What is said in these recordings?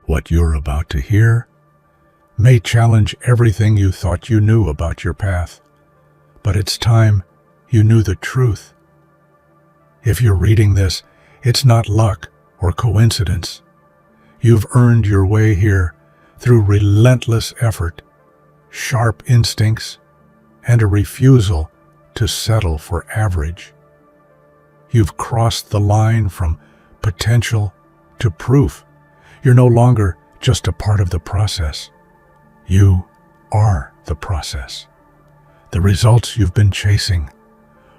What you're about to hear may challenge everything you thought you knew about your path, but it's time you knew the truth. If you're reading this, it's not luck or coincidence. You've earned your way here through relentless effort, sharp instincts, and a refusal to settle for average. You've crossed the line from potential to proof. You're no longer just a part of the process. You are the process. The results you've been chasing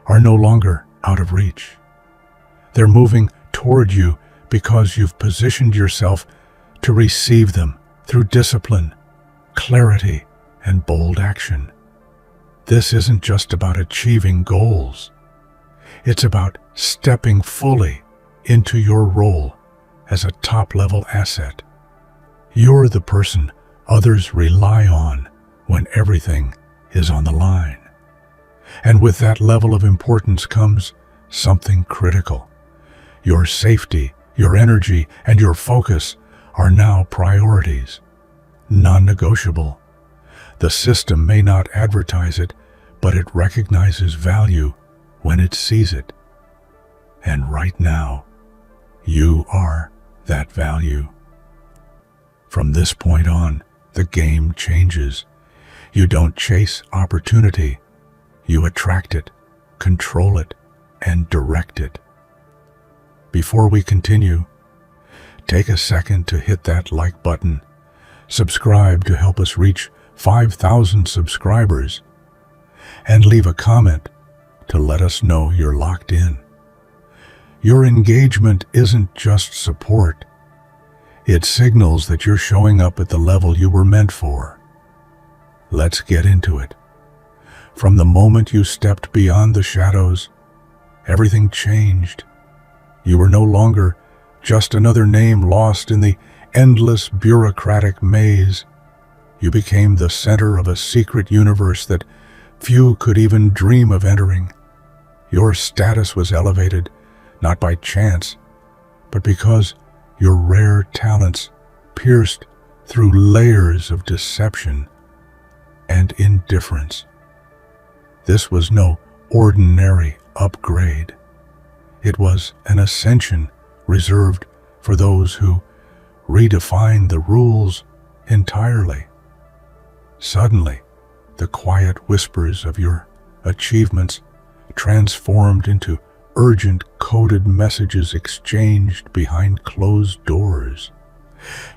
are no longer out of reach. They're moving toward you because you've positioned yourself to receive them through discipline, clarity, and bold action. This isn't just about achieving goals. It's about stepping fully into your role as a top-level asset. You're the person others rely on when everything is on the line. And with that level of importance comes something critical. Your safety, your energy, and your focus are now priorities, non-negotiable. The system may not advertise it, but it recognizes value when it sees it. And right now, you are that value. From this point on, the game changes. You don't chase opportunity. You attract it, control it, and direct it. Before we continue, take a second to hit that like button. Subscribe to help us reach 5,000 subscribers. And leave a comment to let us know you're locked in. Your engagement isn't just support. It signals that you're showing up at the level you were meant for. Let's get into it. From the moment you stepped beyond the shadows, everything changed. You were no longer just another name lost in the endless bureaucratic maze. You became the center of a secret universe that few could even dream of entering. Your status was elevated, not by chance, but because your rare talents pierced through layers of deception and indifference. This was no ordinary upgrade. It was an ascension reserved for those who redefined the rules entirely. Suddenly, the quiet whispers of your achievements transformed into urgent coded messages exchanged behind closed doors.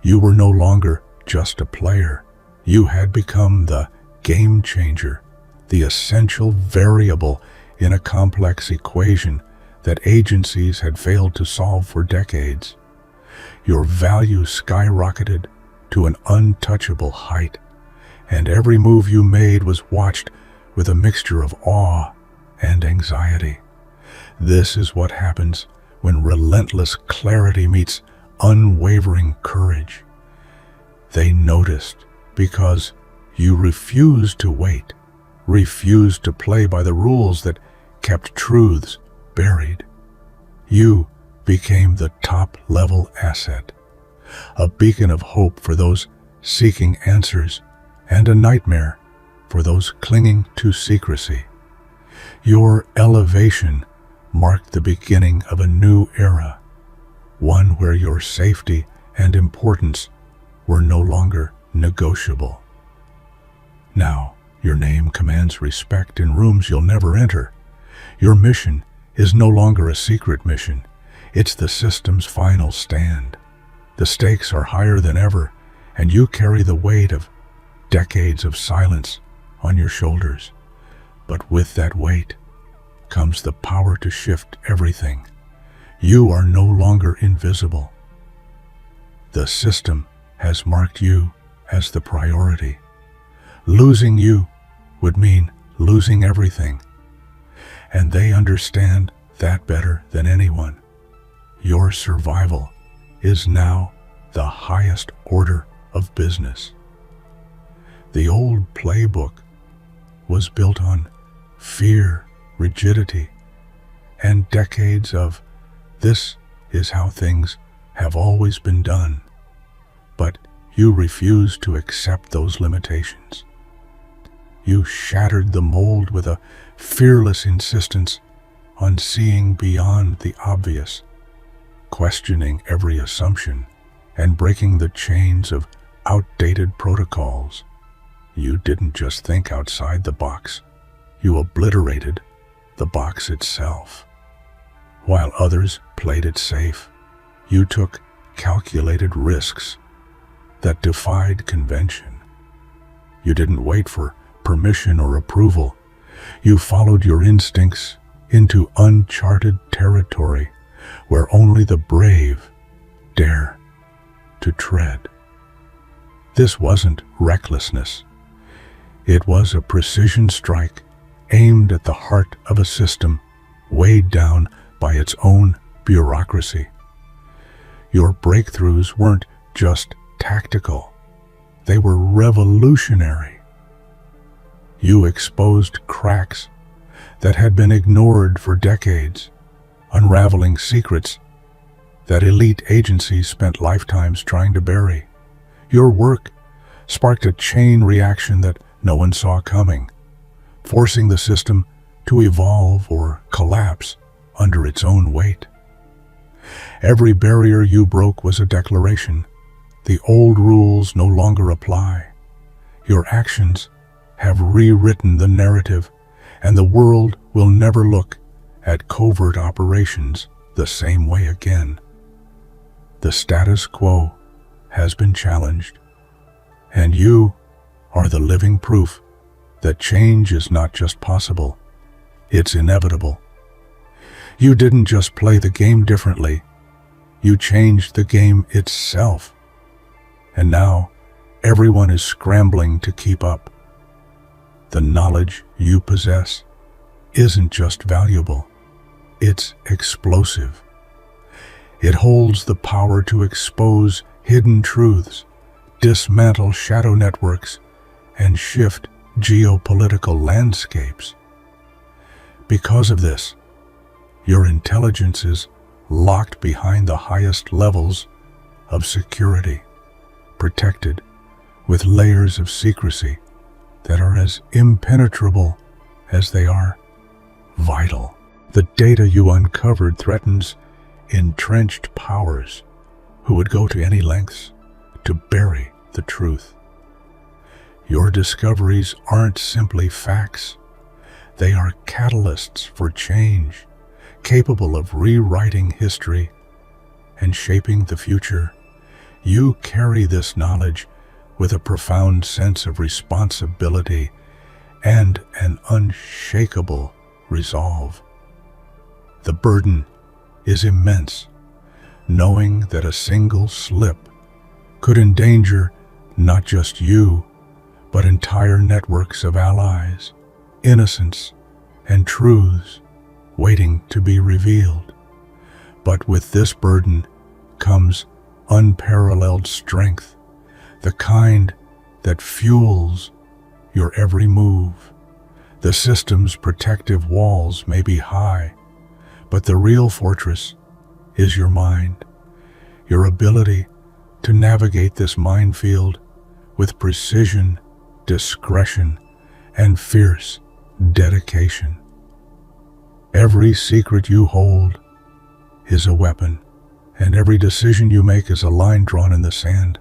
You were no longer just a player. You had become the game changer, the essential variable in a complex equation that agencies had failed to solve for decades. Your value skyrocketed to an untouchable height, and every move you made was watched with a mixture of awe and anxiety. This is what happens when relentless clarity meets unwavering courage. They noticed because you refused to wait, refused to play by the rules that kept truths buried. You became the top-level asset, a beacon of hope for those seeking answers and a nightmare for those clinging to secrecy. Your elevation marked the beginning of a new era, one where your safety and importance were no longer negotiable. Now, your name commands respect in rooms you'll never enter. Your mission is no longer a secret mission. It's the system's final stand. The stakes are higher than ever, and you carry the weight of decades of silence on your shoulders. But with that weight comes the power to shift everything. You are no longer invisible. The system has marked you as the priority. Losing you would mean losing everything. And they understand that better than anyone. Your survival is now the highest order of business. The old playbook was built on fear, rigidity, and decades of "this is how things have always been done." But You refused to accept those limitations. You shattered the mold with a fearless insistence on seeing beyond the obvious, questioning every assumption, and breaking the chains of outdated protocols. You didn't just think outside the box, you obliterated the box itself. While others played it safe, you took calculated risks that defied convention. You didn't wait for permission or approval. You followed your instincts into uncharted territory where only the brave dare to tread. This wasn't recklessness. It was a precision strike aimed at the heart of a system weighed down by its own bureaucracy. Your breakthroughs weren't just tactical, they were revolutionary. You exposed cracks that had been ignored for decades, unraveling secrets that elite agencies spent lifetimes trying to bury. Your work sparked a chain reaction that no one saw coming, forcing the system to evolve or collapse under its own weight. Every barrier you broke was a declaration. The old rules no longer apply. Your actions have rewritten the narrative, and the world will never look at covert operations the same way again. The status quo has been challenged, and you are the living proof that change is not just possible, it's inevitable. You didn't just play the game differently, you changed the game itself. And now, everyone is scrambling to keep up. The knowledge you possess isn't just valuable, it's explosive. It holds the power to expose hidden truths, dismantle shadow networks, and shift geopolitical landscapes. Because of this, your intelligence is locked behind the highest levels of security, protected with layers of secrecy that are as impenetrable as they are vital. The data you uncovered threatens entrenched powers who would go to any lengths to bury the truth. Your discoveries aren't simply facts. They are catalysts for change, capable of rewriting history and shaping the future. You carry this knowledge with a profound sense of responsibility and an unshakable resolve. The burden is immense, knowing that a single slip could endanger not just you, but entire networks of allies, innocents, and truths waiting to be revealed. But with this burden comes unparalleled strength, the kind that fuels your every move. The system's protective walls may be high, but the real fortress is your mind, your ability to navigate this minefield with precision, discretion, and fierce dedication. Every secret you hold is a weapon, and every decision you make is a line drawn in the sand.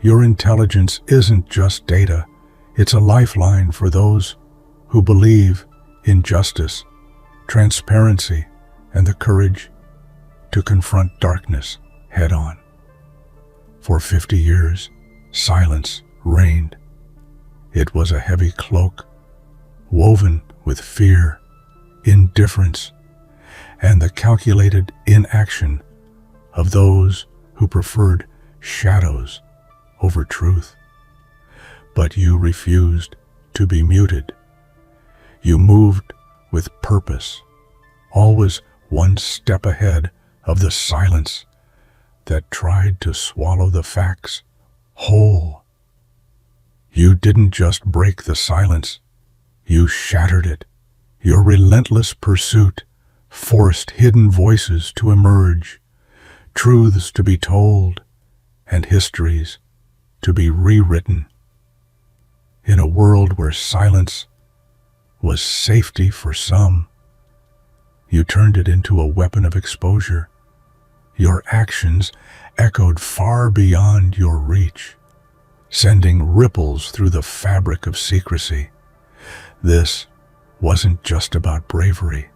Your intelligence isn't just data, it's a lifeline for those who believe in justice, transparency, and the courage to confront darkness head-on. For 50 years, silence reigned. It was a heavy cloak, woven with fear, indifference, and the calculated inaction of those who preferred shadows over truth. But you refused to be muted. You moved with purpose, always one step ahead of the silence that tried to swallow the facts whole. You didn't just break the silence, you shattered it. Your relentless pursuit forced hidden voices to emerge, truths to be told, and histories to be rewritten. In a world where silence was safety for some, you turned it into a weapon of exposure. Your actions echoed far beyond your reach, sending ripples through the fabric of secrecy. This wasn't just about bravery.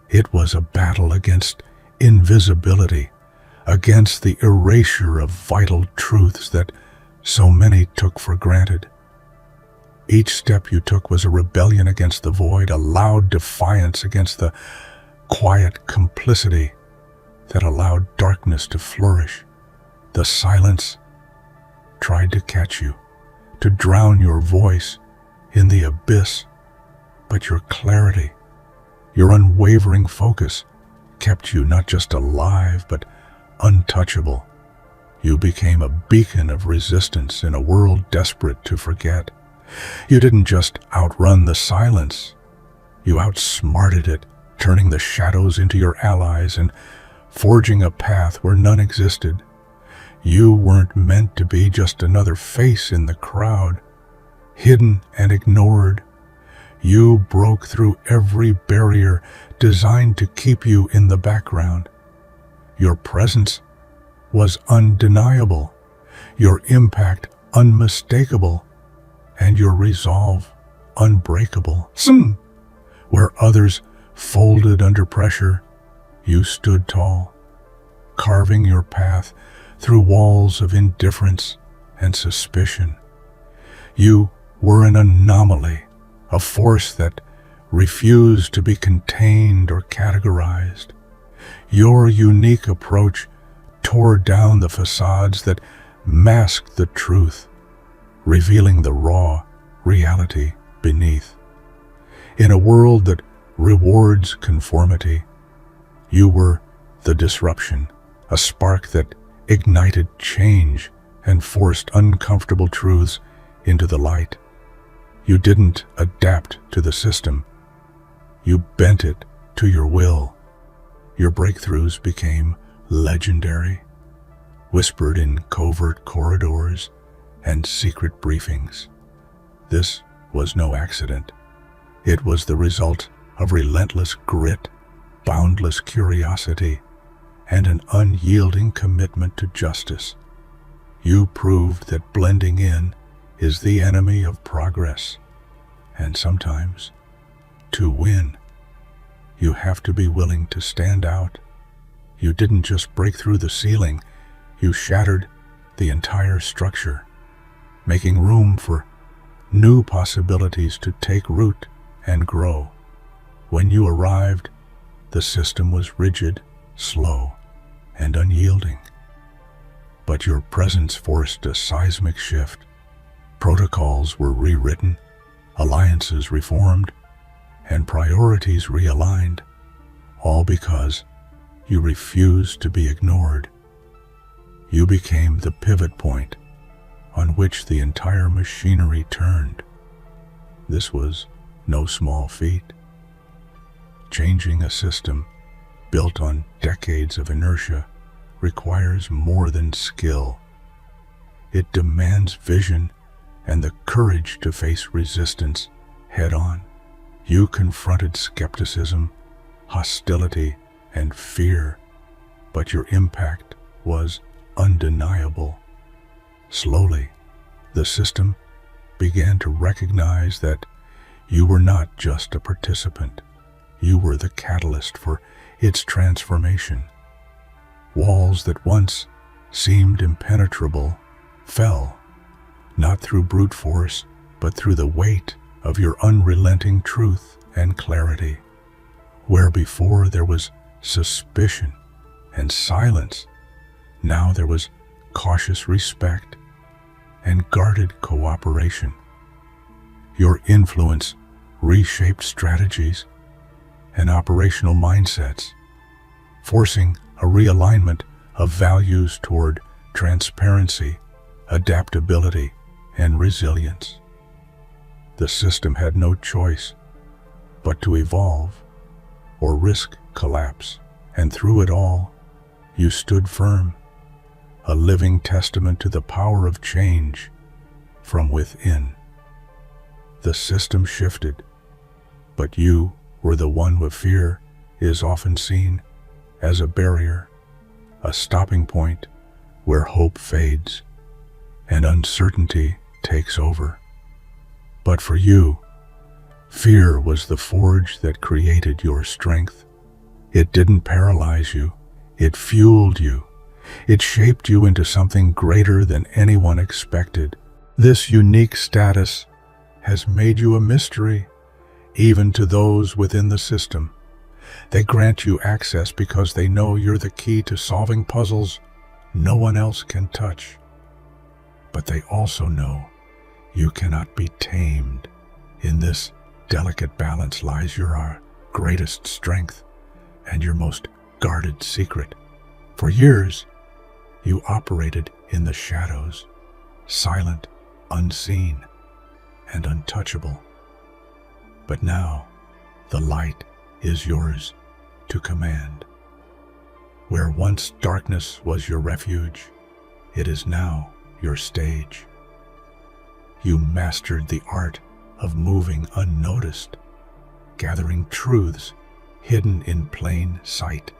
It was a battle against invisibility, against the erasure of vital truths that so many took for granted. Each step you took was a rebellion against the void, a loud defiance against the quiet complicity that allowed darkness to flourish. The silence tried to catch you, to drown your voice in the abyss, but your clarity, your unwavering focus, kept you not just alive, but untouchable. You became a beacon of resistance in a world desperate to forget. You didn't just outrun the silence, you outsmarted it, turning the shadows into your allies and forging a path where none existed. You weren't meant to be just another face in the crowd, hidden and ignored. You broke through every barrier designed to keep you in the background. Your presence was undeniable, your impact unmistakable, and your resolve unbreakable. Where others folded under pressure, you stood tall, carving your path through walls of indifference and suspicion. You were an anomaly, a force that refused to be contained or categorized. Your unique approach tore down the facades that masked the truth, revealing the raw reality beneath. In a world that rewards conformity, you were the disruption, a spark that ignited change and forced uncomfortable truths into the light. You didn't adapt to the system. You bent it to your will. Your breakthroughs became legendary, whispered in covert corridors and secret briefings. This was no accident. It was the result of relentless grit, boundless curiosity, and an unyielding commitment to justice. You proved that blending in is the enemy of progress. And sometimes, to win, you have to be willing to stand out. You didn't just break through the ceiling, you shattered the entire structure, making room for new possibilities to take root and grow. When you arrived, the system was rigid, slow, and unyielding. But your presence forced a seismic shift. Protocols were rewritten, alliances reformed, and priorities realigned, all because you refused to be ignored. You became the pivot point on which the entire machinery turned. This was no small feat. Changing a system built on decades of inertia requires more than skill. It demands vision and the courage to face resistance head-on. You confronted skepticism, hostility, and fear, but your impact was undeniable. Slowly, the system began to recognize that you were not just a participant, you were the catalyst for its transformation. Walls that once seemed impenetrable fell, not through brute force, but through the weight of your unrelenting truth and clarity. Where before there was suspicion and silence, now there was cautious respect and guarded cooperation. Your influence reshaped strategies and operational mindsets, forcing a realignment of values toward transparency, adaptability, and resilience. The system had no choice but to evolve or risk collapse, and through it all, you stood firm, a living testament to the power of change from within. The system shifted, but you were the one with fear is often seen as a barrier, a stopping point where hope fades and uncertainty takes over. But for you, fear was the forge that created your strength. It didn't paralyze you, it fueled you. It shaped you into something greater than anyone expected. This unique status has made you a mystery, even to those within the system. They grant you access because they know you're the key to solving puzzles no one else can touch. But they also know you cannot be tamed. In this delicate balance lies your greatest strength and your most guarded secret. For years, you operated in the shadows, silent, unseen, and untouchable. But now, the light is yours to command. Where once darkness was your refuge, it is now your stage. You mastered the art of moving unnoticed, gathering truths hidden in plain sight,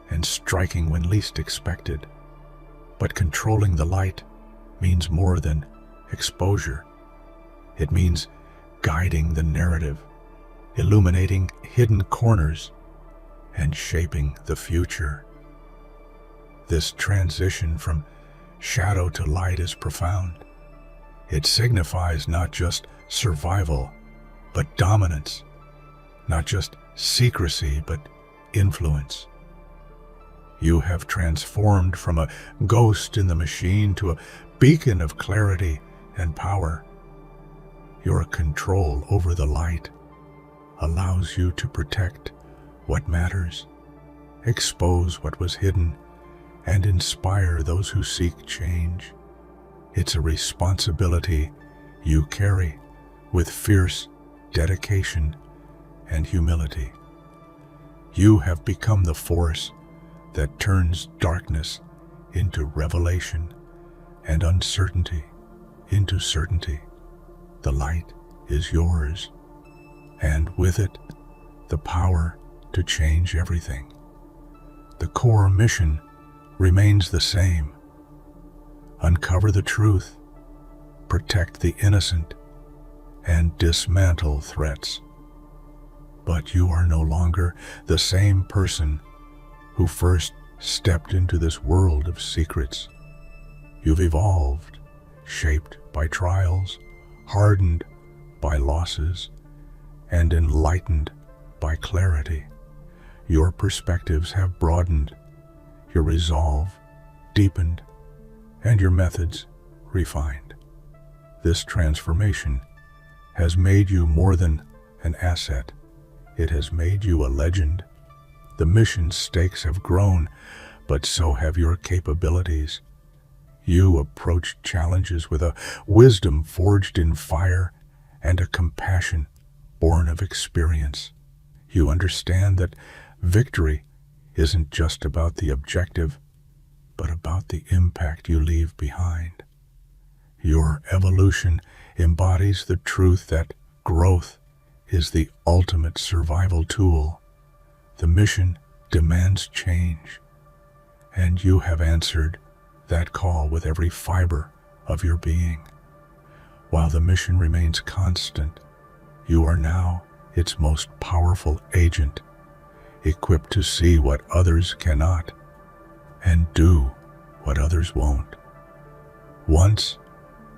and striking when least expected. But controlling the light means more than exposure. It means guiding the narrative, illuminating hidden corners, and shaping the future. This transition from shadow to light is profound. It signifies not just survival, but dominance, not just secrecy, but influence. You have transformed from a ghost in the machine to a beacon of clarity and power. Your control over the light allows you to protect what matters, expose what was hidden, and inspire those who seek change. It's a responsibility you carry with fierce dedication and humility. You have become the force that turns darkness into revelation and uncertainty into certainty. The light is yours, and with it, the power to change everything. The core mission remains the same: uncover the truth, protect the innocent, and dismantle threats. But you are no longer the same person who first stepped into this world of secrets. You've evolved, shaped by trials, hardened by losses, and enlightened by clarity. Your perspectives have broadened, your resolve deepened, and your methods refined. This transformation has made you more than an asset. It has made you a legend. The mission stakes have grown, but so have your capabilities. You approach challenges with a wisdom forged in fire and a compassion born of experience. You understand that victory isn't just about the objective, but about the impact you leave behind. Your evolution embodies the truth that growth is the ultimate survival tool. The mission demands change, and you have answered that call with every fiber of your being. While the mission remains constant, you are now its most powerful agent, equipped to see what others cannot and do what others won't. Once,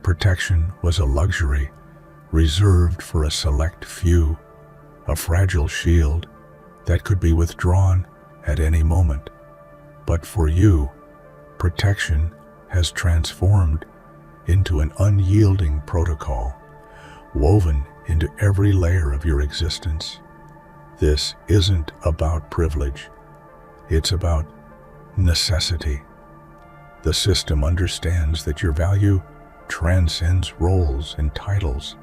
protection was a luxury reserved for a select few, a fragile shield that could be withdrawn at any moment. But for you, protection has transformed into an unyielding protocol, woven into every layer of your existence. This isn't about privilege. It's about necessity. The system understands that your value transcends roles and titles.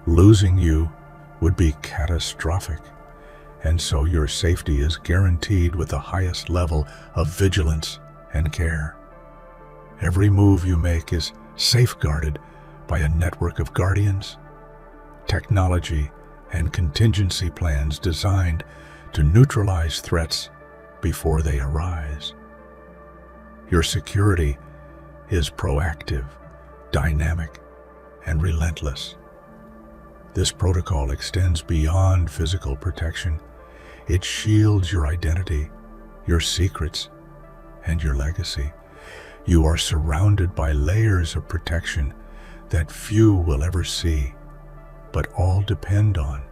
Losing you would be catastrophic, and so your safety is guaranteed with the highest level of vigilance and care. Every move you make is safeguarded by a network of guardians, technology, and contingency plans designed to neutralize threats before they arise. Your security is proactive, dynamic, and relentless. This protocol extends beyond physical protection. It shields your identity, your secrets, and your legacy. You are surrounded by layers of protection that few will ever see, but all depend on.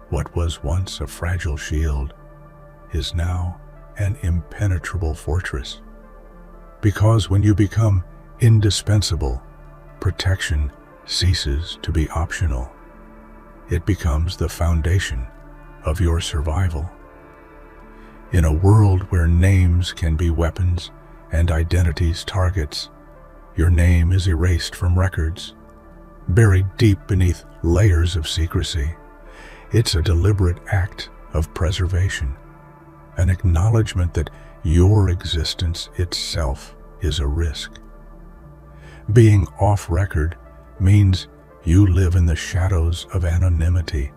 What was once a fragile shield is now an impenetrable fortress. Because when you become indispensable, protection ceases to be optional. It becomes the foundation of your survival. In a world where names can be weapons and identities targets, your name is erased from records, buried deep beneath layers of secrecy. It's a deliberate act of preservation, an acknowledgement that your existence itself is a risk. Being off-record means you live in the shadows of anonymity,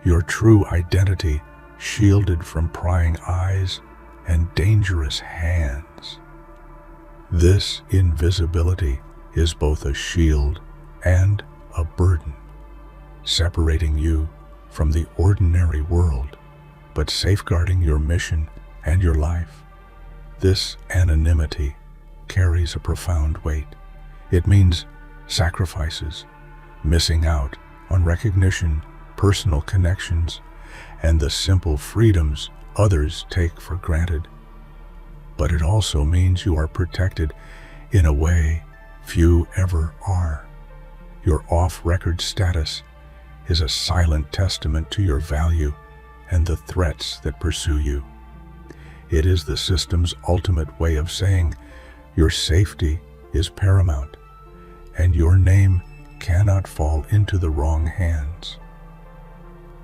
your true identity shielded from prying eyes and dangerous hands. This invisibility is both a shield and a burden, separating you from the ordinary world, but safeguarding your mission and your life. This anonymity carries a profound weight. It means sacrifices, missing out on recognition, personal connections, and the simple freedoms others take for granted. But it also means you are protected in a way few ever are. Your off-record status is a silent testament to your value and the threats that pursue you. It is the system's ultimate way of saying your safety is paramount, and your name cannot fall into the wrong hands.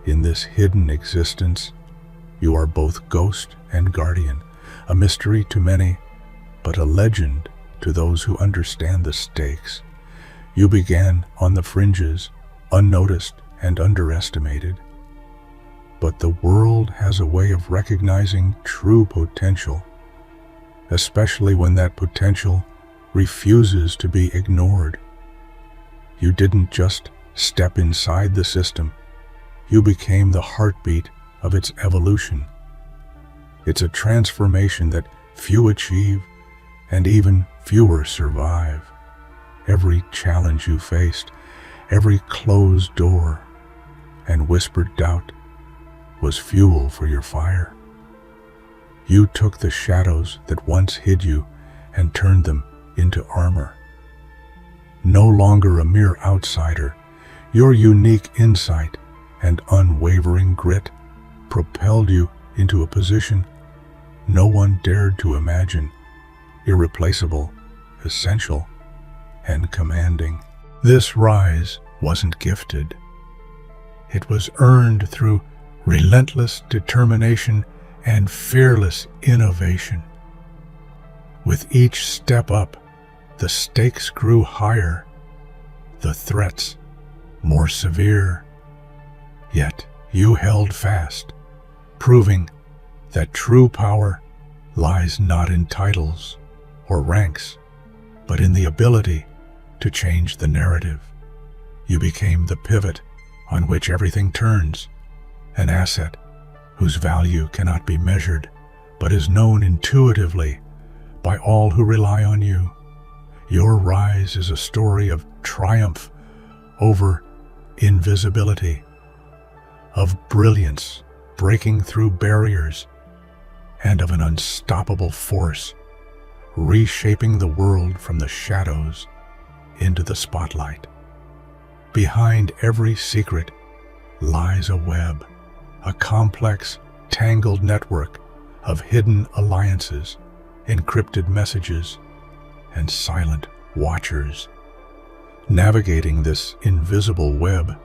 In this hidden existence, you are both ghost and guardian, a mystery to many, but a legend to those who understand the stakes. You began on the fringes, unnoticed and underestimated. But the world has a way of recognizing true potential, especially when that potential refuses to be ignored. You didn't just step inside the system, you became the heartbeat of its evolution. It's a transformation that few achieve and even fewer survive. Every challenge you faced, every closed door and whispered doubt was fuel for your fire. You took the shadows that once hid you and turned them into armor. No longer a mere outsider, your unique insight and unwavering grit propelled you into a position no one dared to imagine, irreplaceable, essential, and commanding. This rise wasn't gifted. It was earned through relentless determination and fearless innovation. With each step up, the stakes grew higher, the threats more severe. Yet you held fast, proving that true power lies not in titles or ranks, but in the ability to change the narrative. You became the pivot on which everything turns, an asset whose value cannot be measured, but is known intuitively by all who rely on you. Your rise is a story of triumph over invisibility, of brilliance breaking through barriers, and of an unstoppable force reshaping the world from the shadows into the spotlight. Behind every secret lies a web, a complex, tangled network of hidden alliances, encrypted messages, and silent watchers. Navigating this invisible web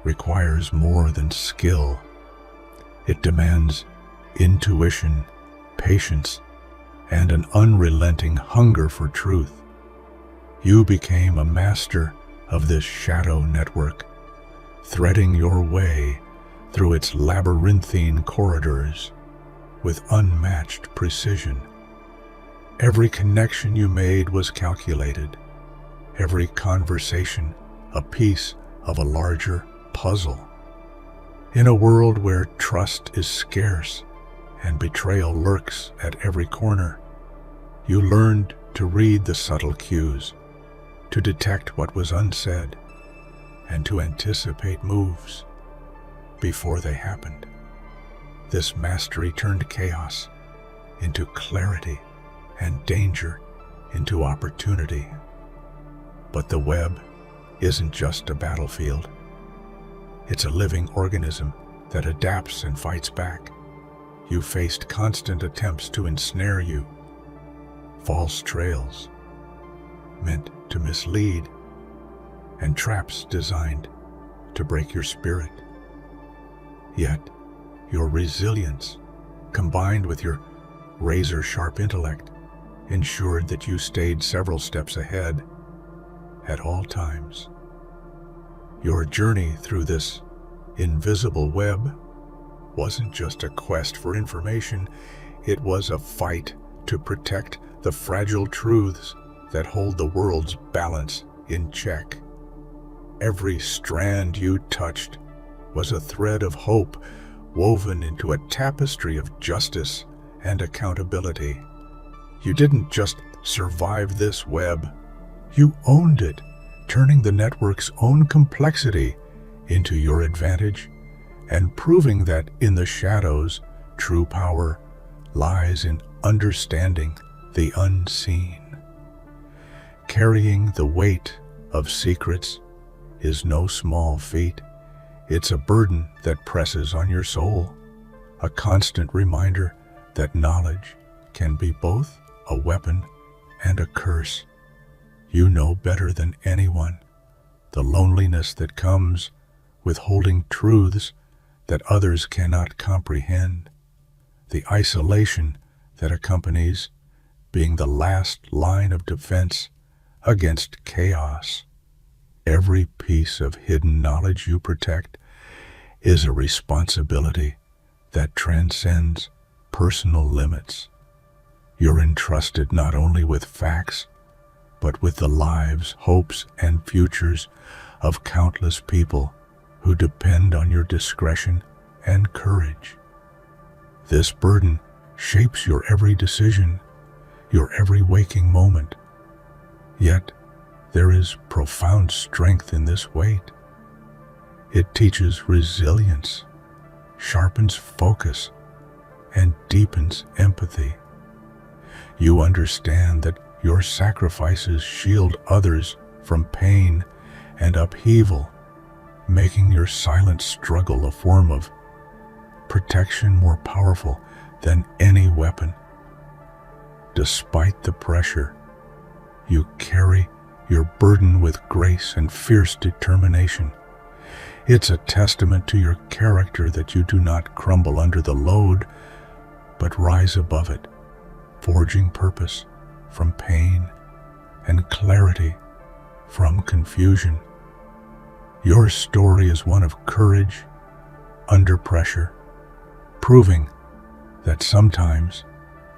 requires more than skill. It demands intuition, patience, and an unrelenting hunger for truth. You became a master of this shadow network, threading your way through its labyrinthine corridors with unmatched precision. Every connection you made was calculated, every conversation a piece of a larger puzzle. In a world where trust is scarce and betrayal lurks at every corner, you learned to read the subtle cues, to detect what was unsaid, and to anticipate moves before they happened. This mastery turned chaos into clarity and danger into opportunity. But the web isn't just a battlefield. It's a living organism that adapts and fights back. You faced constant attempts to ensnare you, false trails meant to mislead, and traps designed to break your spirit. Yet, your resilience, combined with your razor-sharp intellect, ensured that you stayed several steps ahead at all times. Your journey through this invisible web wasn't just a quest for information, it was a fight to protect the fragile truths that hold the world's balance in check. Every strand you touched was a thread of hope woven into a tapestry of justice and accountability. You didn't just survive this web, you owned it, turning the network's own complexity into your advantage and proving that in the shadows, true power lies in understanding the unseen. Carrying the weight of secrets is no small feat. It's a burden that presses on your soul, a constant reminder that knowledge can be both a weapon and a curse. You know better than anyone the loneliness that comes with holding truths that others cannot comprehend, the isolation that accompanies being the last line of defense against chaos. Every piece of hidden knowledge you protect is a responsibility that transcends personal limits. You're entrusted not only with facts, but with the lives, hopes, and futures of countless people who depend on your discretion and courage. This burden shapes your every decision, your every waking moment. Yet, there is profound strength in this weight. It teaches resilience, sharpens focus, and deepens empathy. You understand that your sacrifices shield others from pain and upheaval, making your silent struggle a form of protection more powerful than any weapon. Despite the pressure, you carry your burden with grace and fierce determination. It's a testament to your character that you do not crumble under the load, but rise above it, forging purpose from pain and clarity from confusion. Your story is one of courage under pressure, proving that sometimes